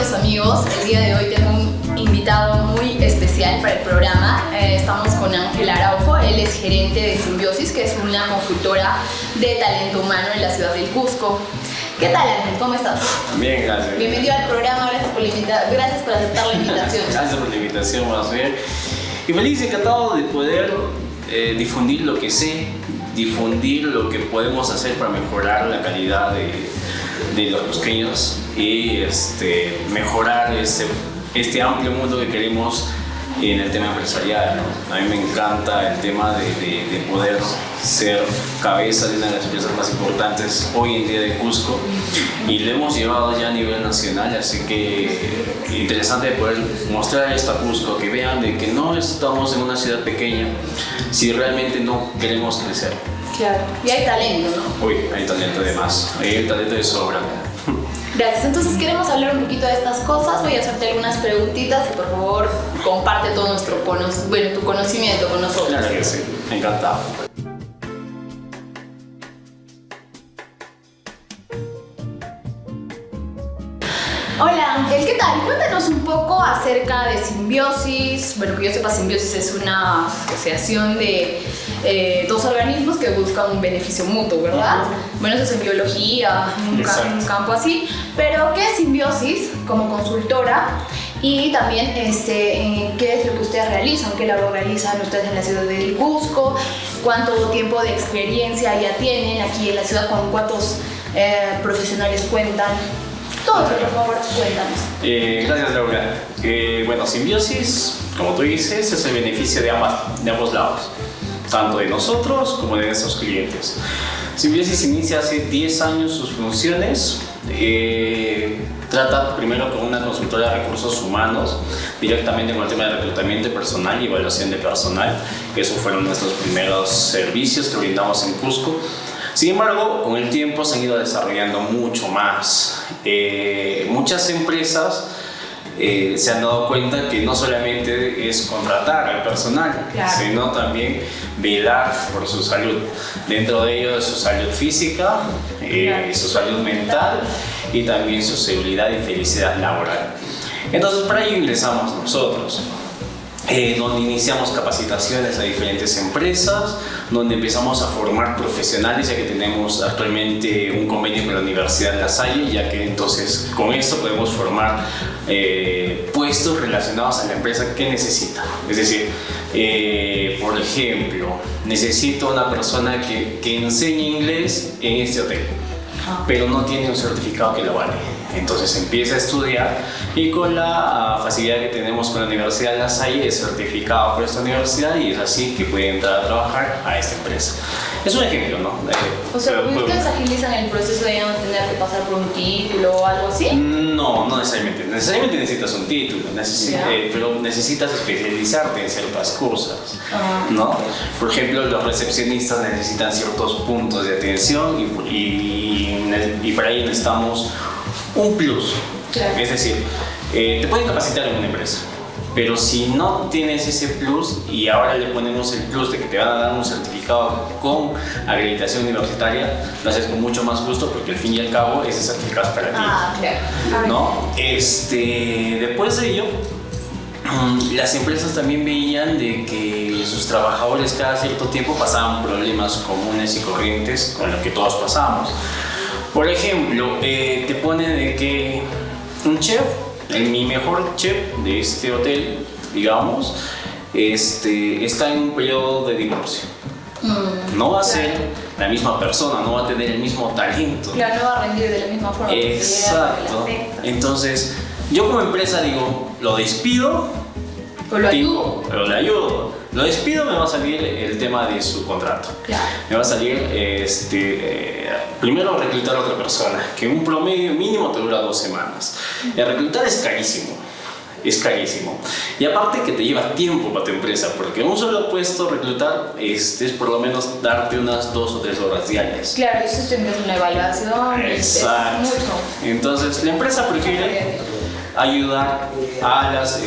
queridos amigos, el día de hoy tengo un invitado muy especial para el programa. Estamos con Ángel Araujo, él es gerente de Simbiosis, que es una consultora de talento humano en la ciudad del Cusco. ¿Qué tal, Ángel? ¿Cómo estás? Bien, gracias. Bienvenido al programa, gracias por aceptar la invitación. Gracias por la invitación, más bien. Y feliz y encantado de poder difundir lo que sé, difundir lo que podemos hacer para mejorar la calidad de los cusqueños y mejorar este amplio mundo que queremos en el tema empresarial, ¿no? A mí me encanta el tema de poder ser cabeza de una de las empresas más importantes hoy en día de Cusco, y lo hemos llevado ya a nivel nacional, así que interesante poder mostrar esto a Cusco, que vean de que no estamos en una ciudad pequeña si realmente no queremos crecer. Claro, y hay talento, ¿no? Uy, hay talento de más, hay talento de sobra. Gracias, entonces queremos hablar un poquito de estas cosas. Voy a hacerte algunas preguntitas y por favor comparte todo tu conocimiento con nosotros. Claro que sí, encantado. Hola Ángel, ¿qué tal? Cuéntanos un poco acerca de Simbiosis. Bueno, que yo sepa, Simbiosis es una asociación de dos organismos que buscan un beneficio mutuo, ¿verdad? Bueno, eso es en biología, un campo así. Pero, ¿qué es Simbiosis como consultora? Y también, ¿qué es lo que ustedes realizan? ¿Qué labor realizan ustedes en la ciudad del Cusco? ¿Cuánto tiempo de experiencia ya tienen aquí en la ciudad? ¿Con cuántos profesionales cuentan? Todo, por favor, cuéntanos. Gracias, Laura. Bueno, Simbiosis, como tú dices, es el beneficio de ambos lados, tanto de nosotros como de nuestros clientes. Simbiosis inicia hace 10 años sus funciones. Trata primero con una consultora de recursos humanos, directamente con el tema de reclutamiento personal y evaluación de personal, que esos fueron nuestros primeros servicios que brindamos en Cusco. Sin embargo, con el tiempo se han ido desarrollando mucho más. Muchas empresas se han dado cuenta que no solamente es contratar al personal, claro, sino también velar por su salud. Dentro de ello, su salud física, claro, su salud mental y también su seguridad y felicidad laboral. Entonces, para ello ingresamos nosotros, donde iniciamos capacitaciones a diferentes empresas, donde empezamos a formar profesionales, ya que tenemos actualmente un convenio con la Universidad de La Salle, ya que entonces con esto podemos formar puestos relacionados a la empresa que necesita. Es decir, por ejemplo, necesito una persona que enseñe inglés en este hotel, pero no tiene un certificado que lo vale. Entonces empieza a estudiar y con la facilidad que tenemos con la Universidad de La Salle es certificado por esta universidad y es así que puede entrar a trabajar a esta empresa. Es un ejemplo, ¿no? O sea, ¿ustedes agilizan el proceso de no tener que pasar por un título o algo así? No, no necesariamente. Necesariamente necesitas un título, pero necesitas especializarte en ciertas cosas, ¿no? Por ejemplo, los recepcionistas necesitan ciertos puntos de atención y para ello necesitamos un plus. Claro. Es decir, te pueden capacitar en una empresa, pero si no tienes ese plus y ahora le ponemos el plus de que te van a dar un certificado con acreditación universitaria, lo haces con mucho más gusto porque al fin y al cabo ese certificado es para ti. Claro. ¿No? Después de ello, las empresas también veían de que sus trabajadores cada cierto tiempo pasaban problemas comunes y corrientes con lo que todos pasamos. Por ejemplo, te ponen de que un chef, mi mejor chef de este hotel, digamos, está en un periodo de divorcio. No va a ser la misma persona, no va a tener el mismo talento. Claro, no va a rendir de la misma forma. Exacto. Entonces, yo como empresa digo, lo despido, pero lo ayudo. Lo despido, me va a salir el tema de su contrato. Claro. Me va a salir, primero reclutar a otra persona, que un promedio mínimo te dura 2 semanas. El reclutar es carísimo. Es carísimo. Y aparte que te lleva tiempo para tu empresa, porque un solo puesto reclutar es por lo menos darte unas 2 o 3 horas diarias. Claro, eso es una evaluación. Exacto. Es mucho. Entonces, la empresa prefiere ayudar a las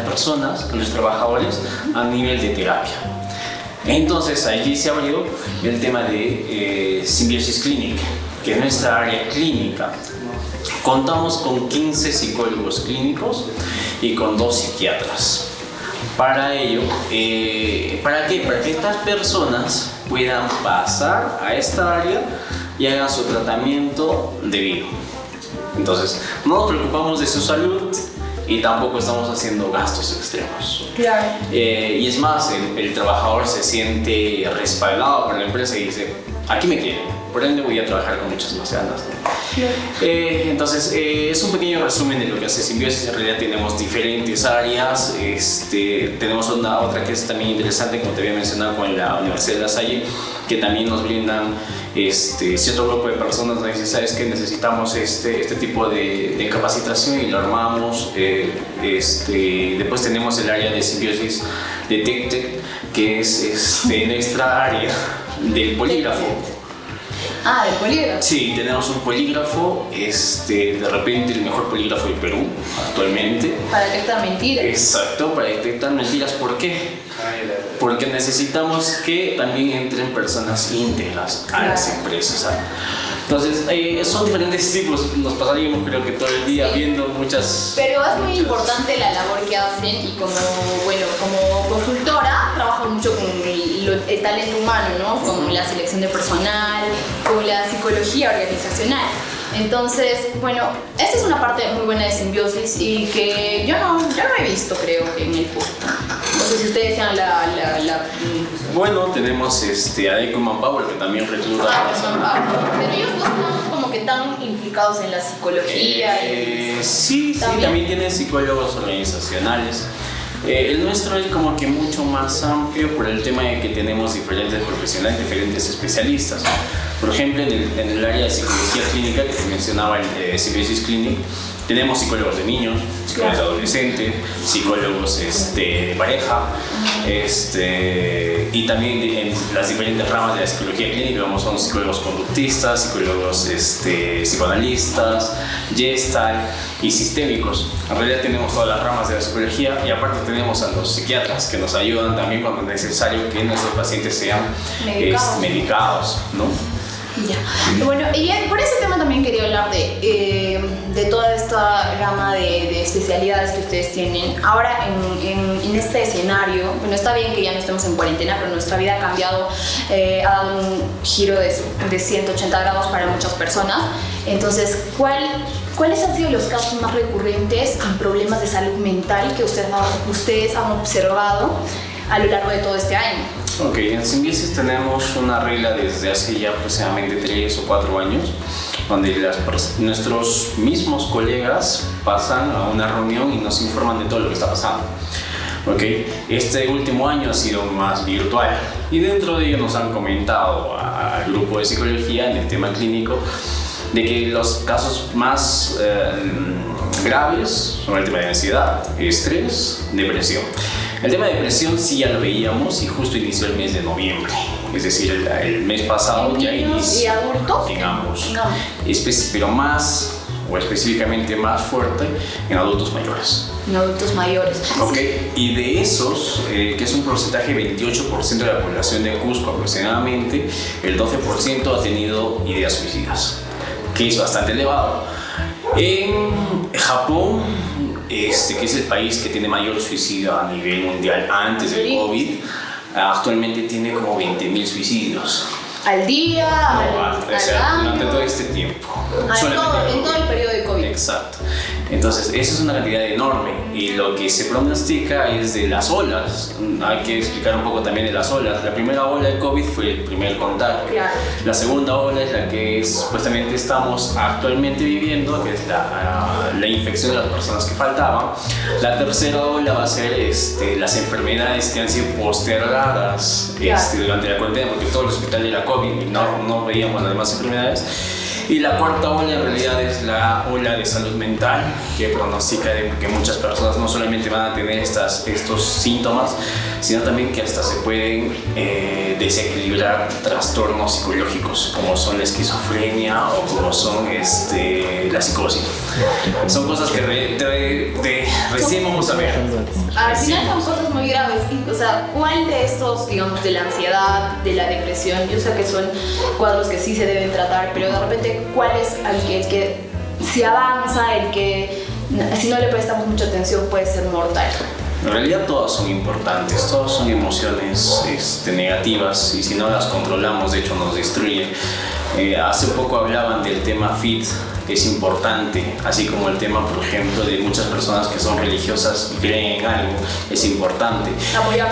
personas, a los trabajadores, a nivel de terapia. Entonces, allí se abrió el tema de Simbiosis Clinic, que es nuestra área clínica. Contamos con 15 psicólogos clínicos y con 2 psiquiatras. Para ello, ¿para qué? Para que estas personas puedan pasar a esta área y hagan su tratamiento debido. Entonces, no nos preocupamos de su salud y tampoco estamos haciendo gastos extremos. Claro. Y es más, el trabajador se siente respaldado por la empresa y dice, aquí me quieren, por ende voy a trabajar con muchas más ganas, ¿no? Claro. Entonces, es un pequeño resumen de lo que hace Simbiosis. En realidad tenemos diferentes áreas. Tenemos otra que es también interesante, como te había mencionado, con la Universidad de La Salle, que también nos brindan cierto grupo de personas. Nos dicen, ¿sabes qué? Necesitamos este tipo de capacitación y lo armamos. Después tenemos el área de Simbiosis de TecTec, que es nuestra área del polígrafo. Ah, del polígrafo. Sí, tenemos un polígrafo, de repente el mejor polígrafo del Perú actualmente. Para detectar mentiras. Exacto, para detectar mentiras. ¿Por qué? Porque necesitamos que también entren personas íntegras a las empresas. Entonces, son diferentes tipos. Nos pasaríamos, creo que todo el día viendo muchas. Pero es muy importante la labor que hacen y como consultora trabajo mucho con el talento humano, ¿no? Con la selección de personal, con la psicología organizacional. Entonces, bueno, esta es una parte muy buena de Simbiosis y que yo no he visto, creo, que en el PUC. No sé si ustedes sean Bueno, tenemos a Eco Manpower, que también recluta. Pero ellos no están como que tan implicados en la psicología. Sí, también tienen psicólogos organizacionales. El nuestro es como que mucho más amplio por el tema de que tenemos diferentes profesionales, diferentes especialistas. Por ejemplo, en el área de psicología clínica que te mencionaba, el Simbiosis Clinic, tenemos psicólogos de niños, psicólogos de adolescentes, psicólogos de pareja, y también en las diferentes ramas de la psicología clínica, como son psicólogos conductistas, psicólogos psicoanalistas, gestalt y sistémicos. En realidad tenemos todas las ramas de la psicología y aparte tenemos a los psiquiatras que nos ayudan también cuando es necesario que nuestros pacientes sean medicados, ¿no? Ya. Bueno, y por ese tema también quería hablar de toda esta gama de especialidades que ustedes tienen. Ahora, en este escenario, bueno, está bien que ya no estemos en cuarentena, pero nuestra vida ha cambiado, ha dado un giro de 180 grados para muchas personas. Entonces, ¿cuáles han sido los casos más recurrentes en problemas de salud mental que ustedes han observado a lo largo de todo este año? Ok, en Simbiosis tenemos una regla desde hace ya aproximadamente 3 o 4 años, donde nuestros mismos colegas pasan a una reunión y nos informan de todo lo que está pasando. Okay. Este último año ha sido más virtual y dentro de ello nos han comentado al grupo de psicología en el tema clínico de que los casos más graves son el tema de ansiedad, estrés, depresión. El tema de depresión sí ya lo veíamos y justo inició el mes de noviembre, es decir, el mes pasado ya inició. ¿Y adultos? En ambos. Pero más, o específicamente más fuerte, en adultos mayores. En adultos mayores. Ok, y de esos, que es un porcentaje 28% de la población de Cusco aproximadamente, el 12% ha tenido ideas suicidas, que es bastante elevado. En Japón, que es el país que tiene mayor suicidio a nivel mundial antes del COVID, actualmente tiene como 20.000 suicidios. ¿Al día? Durante todo este tiempo. En todo el periodo de COVID. Exacto. Entonces, esa es una cantidad enorme y lo que se pronostica es de las olas. Hay que explicar un poco también de las olas. La primera ola de COVID fue el primer contagio. Claro. La segunda ola es la que supuestamente estamos actualmente viviendo, que es la infección de las personas que faltaban. La tercera ola va a ser las enfermedades que han sido postergadas durante la cuarentena, porque todo el hospital era COVID y no veíamos las demás enfermedades. Y la cuarta ola en realidad es la ola de salud mental, que pronostica que muchas personas no solamente van a tener estos síntomas, sino también que hasta se pueden desequilibrar trastornos psicológicos, como son la esquizofrenia o como son la psicosis. Son cosas que recién vamos a ver. Al final son cosas muy graves. O sea, ¿cuál de estos, digamos, de la ansiedad, de la depresión? Yo sé que son cuadros que sí se deben tratar, pero de repente, ¿cuál es el que si avanza, el que si no le prestamos mucha atención puede ser mortal. En realidad todas son importantes, todas son emociones negativas y si no las controlamos, de hecho nos destruyen. Hace poco hablaban del tema FIT, que es importante, así como el tema, por ejemplo, de muchas personas que son religiosas y creen en algo, es importante.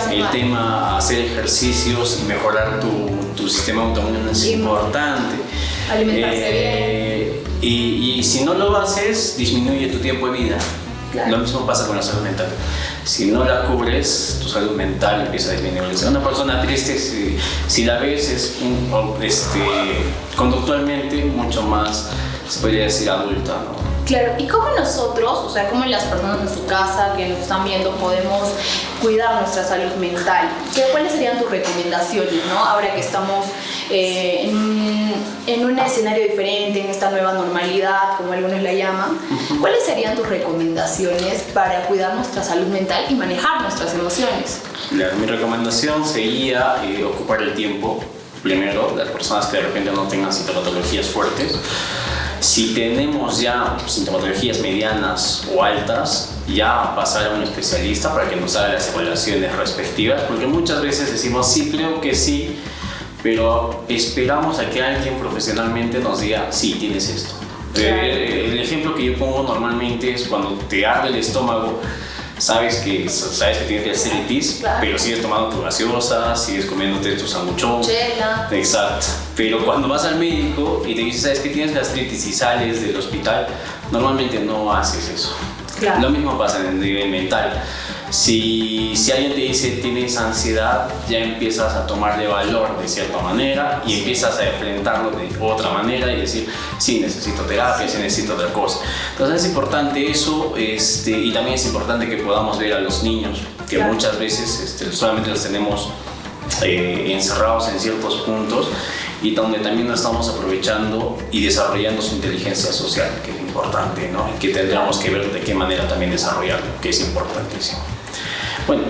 El tema hacer ejercicios y mejorar tu sistema autoinmune es importante. Alimentarse bien. Y si no lo haces, disminuye tu tiempo de vida. Claro. Lo mismo pasa con la salud mental. Si no la cubres, tu salud mental empieza a disminuir. Una persona triste, si la ves, es conductualmente mucho más, se podría decir, adulta, ¿no? Claro, ¿y cómo nosotros, o sea, cómo las personas en su casa que nos están viendo podemos cuidar nuestra salud mental? ¿Cuáles serían tus recomendaciones, ¿no? Ahora que estamos en un escenario diferente, en esta nueva normalidad, como algunos la llaman, ¿cuáles serían tus recomendaciones para cuidar nuestra salud mental y manejar nuestras emociones? Mi recomendación sería ocupar el tiempo, primero, las personas que de repente no tengan sintomatologías fuertes. Si tenemos ya sintomatologías medianas o altas, ya pasar a un especialista para que nos haga las evaluaciones respectivas, porque muchas veces decimos sí, creo que sí, pero esperamos a que alguien profesionalmente nos diga sí, tienes esto. El ejemplo que yo pongo normalmente es cuando te arde el estómago. Sabes que tienes gastritis, claro, pero sigues tomando tu gaseosa, sigues comiéndote tu sanguchón. Chela. Exacto. Pero cuando vas al médico y te dice, sabes que tienes gastritis y sales del hospital, normalmente no haces eso. Claro. Lo mismo pasa en el nivel mental. Si alguien te dice tienes ansiedad, ya empiezas a tomarle valor de cierta manera y empiezas a enfrentarlo de otra manera y decir, sí, necesito terapia, sí, necesito otra cosa. Entonces es importante eso, y también es importante que podamos ver a los niños, que claro, muchas veces solamente los tenemos encerrados en ciertos puntos y donde también no estamos aprovechando y desarrollando su inteligencia social, que es importante, ¿no? Y que tendríamos que ver de qué manera también desarrollarlo, que es importantísimo. Bueno,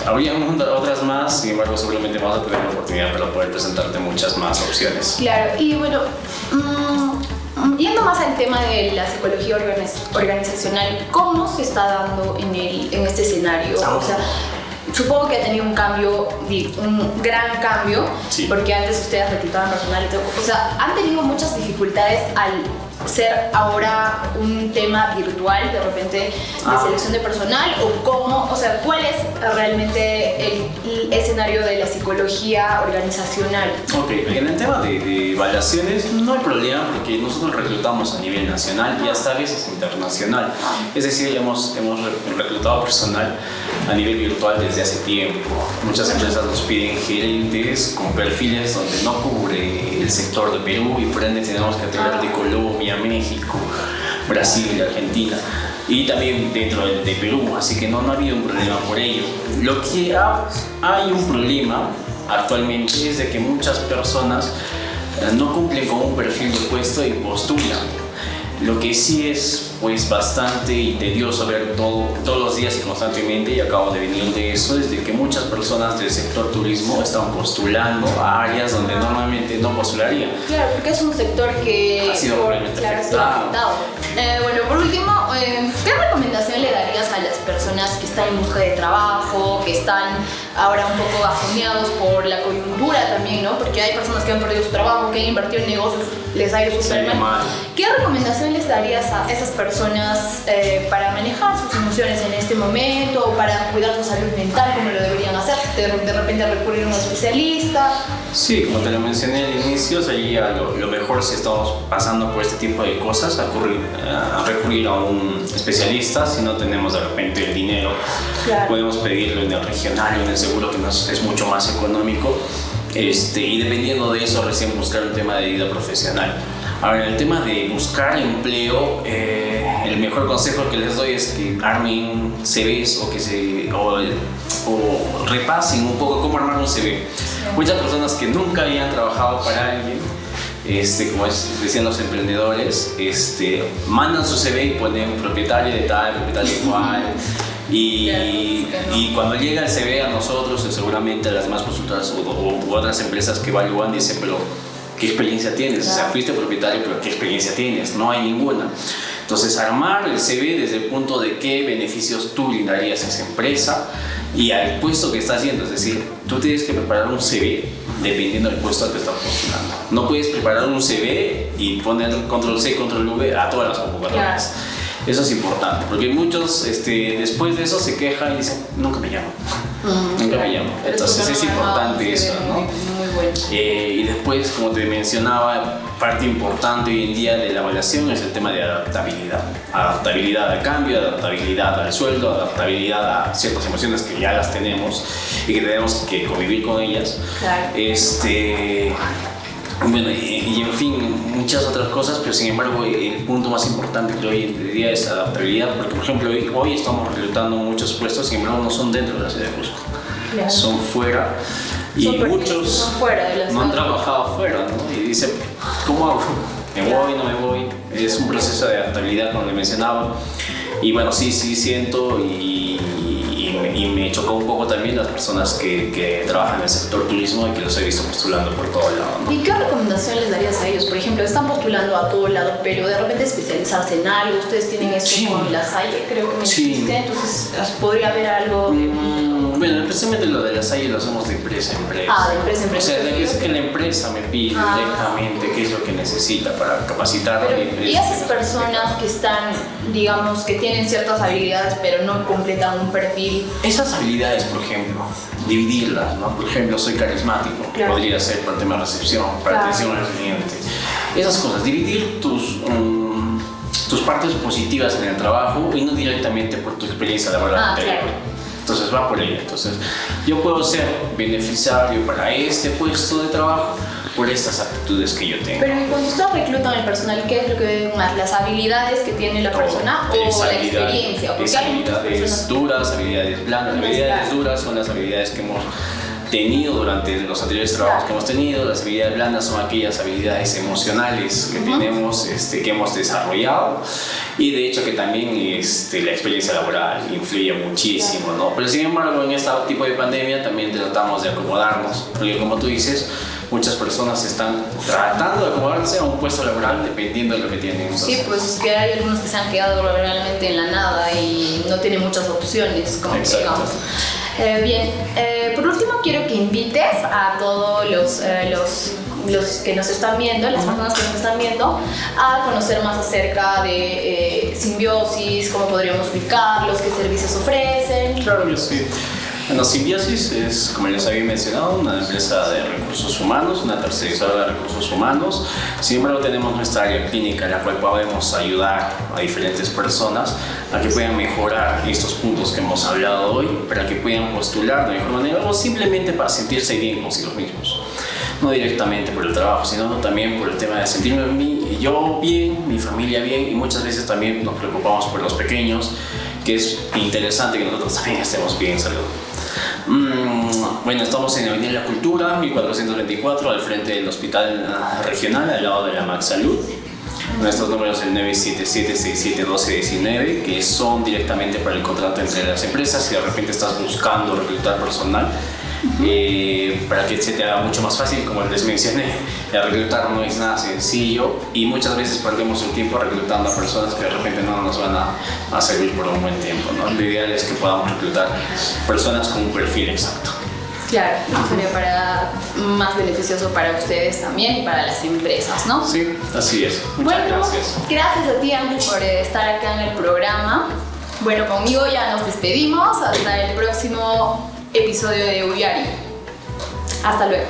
habría otras más, sin embargo seguramente vamos a tener la oportunidad para poder presentarte muchas más opciones. Claro, y bueno, yendo más al tema de la psicología organizacional, ¿cómo se está dando en este escenario? O sea, supongo que ha tenido un cambio, un gran cambio, sí, porque antes ustedes reclutaban personal y todo. O sea, han tenido muchas dificultades al ser ahora un tema virtual de repente de selección de personal, o cómo, o sea, cuál es realmente el escenario de la psicología organizacional. Ok, en el tema de evaluaciones no hay problema porque nosotros reclutamos a nivel nacional y hasta a veces internacional. Es decir, hemos reclutado personal a nivel virtual desde hace tiempo. Muchas empresas nos piden gerentes con perfiles donde no cubre el sector de Perú y por ende tenemos que traer de Colombia, México, Brasil, Argentina y también dentro de Perú, así que no ha habido un problema por ello. Lo que hay un problema actualmente es de que muchas personas no cumplen con un perfil de puesto y postulan. Lo que sí es pues bastante tedioso ver todos los días y constantemente, y acabo de venir de eso, es de que muchas personas del sector turismo están postulando a áreas donde normalmente no postularían. Claro, porque es un sector que ha sido realmente afectado. Bueno, por último, ¿qué recomendación le darías a las personas que están en busca de trabajo, que están ahora un poco bajoneados por la coyuntura también, ¿no? Porque hay personas que han perdido su trabajo, que han invertido en negocios, les ha ido súper mal. ¿Qué recomendación les darías a esas personas para manejar sus emociones en este momento o para cuidar su salud mental, como lo deberían hacer? De repente recurrir a un especialista. Sí, como te lo mencioné al inicio, sería lo mejor si estamos pasando por este tipo de cosas, a recurrir a un especialista. Si no tenemos de repente el dinero, claro, podemos pedirlo en el regional o en el seguro, que es mucho más económico, y dependiendo de eso recién buscar un tema de vida profesional. Ahora, en el tema de buscar empleo, el mejor consejo que les doy es que armen CVs o repasen un poco cómo armar un CV. Muchas personas que nunca habían trabajado para alguien, como decían los emprendedores, mandan su CV y ponen propietario de tal, propietario de cual. Y cuando llega el CV a nosotros, seguramente a las demás consultoras u otras empresas que evalúan, dicen, pero ¿qué experiencia tienes? O sea, fuiste propietario, pero ¿qué experiencia tienes? No hay ninguna. Entonces, armar el CV desde el punto de qué beneficios tú brindarías a esa empresa y al puesto que estás haciendo. Es decir, tú tienes que preparar un CV dependiendo del puesto al que estás postulando. No puedes preparar un CV y poner control C, control V a todas las convocatorias. Claro. Eso es importante, porque muchos después de eso se quejan y dicen, nunca me llaman. Nunca me llaman. Entonces es importante eso, ¿no? Muy bueno. Y después, como te mencionaba, parte importante hoy en día de la evaluación es el tema de adaptabilidad. Adaptabilidad al cambio, adaptabilidad al sueldo, adaptabilidad a ciertas emociones que ya las tenemos y que tenemos que convivir con ellas. Claro. Bueno, y en fin, muchas otras cosas, pero sin embargo el punto más importante que hoy en día es adaptabilidad, porque por ejemplo hoy estamos reclutando muchos puestos, sin embargo no son dentro de la ciudad de Cusco, claro. Son fuera, y muchos no han trabajado afuera, ¿no? Y dicen, ¿cómo hago? ¿Me voy, no me voy? Es un proceso de adaptabilidad, como le mencionaba, y bueno, sí siento y me chocó un poco también las personas que trabajan en el sector turismo y que los he visto postulando por todo lado, ¿no? ¿Y qué recomendación les darías a ellos? Por ejemplo, están postulando a todo lado, pero de repente especializarse en algo. Ustedes tienen eso con La Salle, creo que me dijiste, entonces podría haber algo de... Bueno, especialmente lo de La Salle lo hacemos de empresa a empresa. De empresa a empresa. O sea, de que es que la empresa me pide directamente qué es lo que necesita para capacitarlo. Y esas personas que están, digamos, que tienen ciertas habilidades pero no completan un perfil. Esas habilidades, por ejemplo, dividirlas, ¿no? Por ejemplo, soy carismático, claro. Podría ser para el tema de recepción, para atención al cliente. Esas cosas, dividir tus partes positivas en el trabajo y no directamente por tu experiencia laboral anterior. Claro. Entonces va por ella. Entonces yo puedo ser beneficiario para este puesto de trabajo por estas aptitudes que yo tengo. Pero cuando ustedes reclutan el personal, ¿qué es lo que ven más? ¿Las habilidades que tiene la persona o la experiencia? Porque habilidades duras, habilidades blandas. Las habilidades duras son las habilidades que hemos tenido durante los anteriores trabajos que hemos tenido. Las habilidades blandas son aquellas habilidades emocionales que tenemos, que hemos desarrollado, y de hecho que también la experiencia laboral influye muchísimo, ¿no? Pero sin embargo en este tipo de pandemia también tratamos de acomodarnos, porque como tú dices, muchas personas están tratando de acomodarse a un puesto laboral dependiendo de lo que tienen. Entonces, sí, pues es que hay algunos que se han quedado realmente en la nada y no tienen muchas opciones, como digamos. Bien, por último quiero que invites a todos los que nos están viendo, las personas que nos están viendo, a conocer más acerca de Simbiosis, cómo podríamos ubicarlos, qué servicios ofrecen. Claro que sí. Bueno, Simbiosis es, como les había mencionado, una empresa de recursos humanos, una tercerizadora de recursos humanos. Sin embargo, tenemos nuestra área clínica en la cual podemos ayudar a diferentes personas a que puedan mejorar estos puntos que hemos hablado hoy, para que puedan postular de mejor manera o simplemente para sentirse bien consigo mismos. No directamente por el trabajo, sino también por el tema de sentirme yo bien, mi familia bien, y muchas veces también nos preocupamos por los pequeños, que es interesante que nosotros también estemos bien en salud. Bueno, estamos en Avenida La Cultura, 1424, al frente del Hospital Regional, al lado de la Max Salud. Nuestros números el 977-671219, que son directamente para el contrato entre las empresas. Si de repente estás buscando reclutar personal, para que se te haga mucho más fácil, como les mencioné, el reclutar no es nada sencillo y muchas veces perdemos el tiempo reclutando a personas que de repente no nos van a servir por un buen tiempo, ¿no? Lo ideal es que podamos reclutar personas con un perfil exacto. Claro, sería más beneficioso para ustedes también y para las empresas, ¿no? Sí, así es. Muchas gracias. Gracias a ti, Ángel, por estar acá en el programa. Bueno, conmigo ya nos despedimos. Hasta el próximo episodio de Uyari. Hasta luego.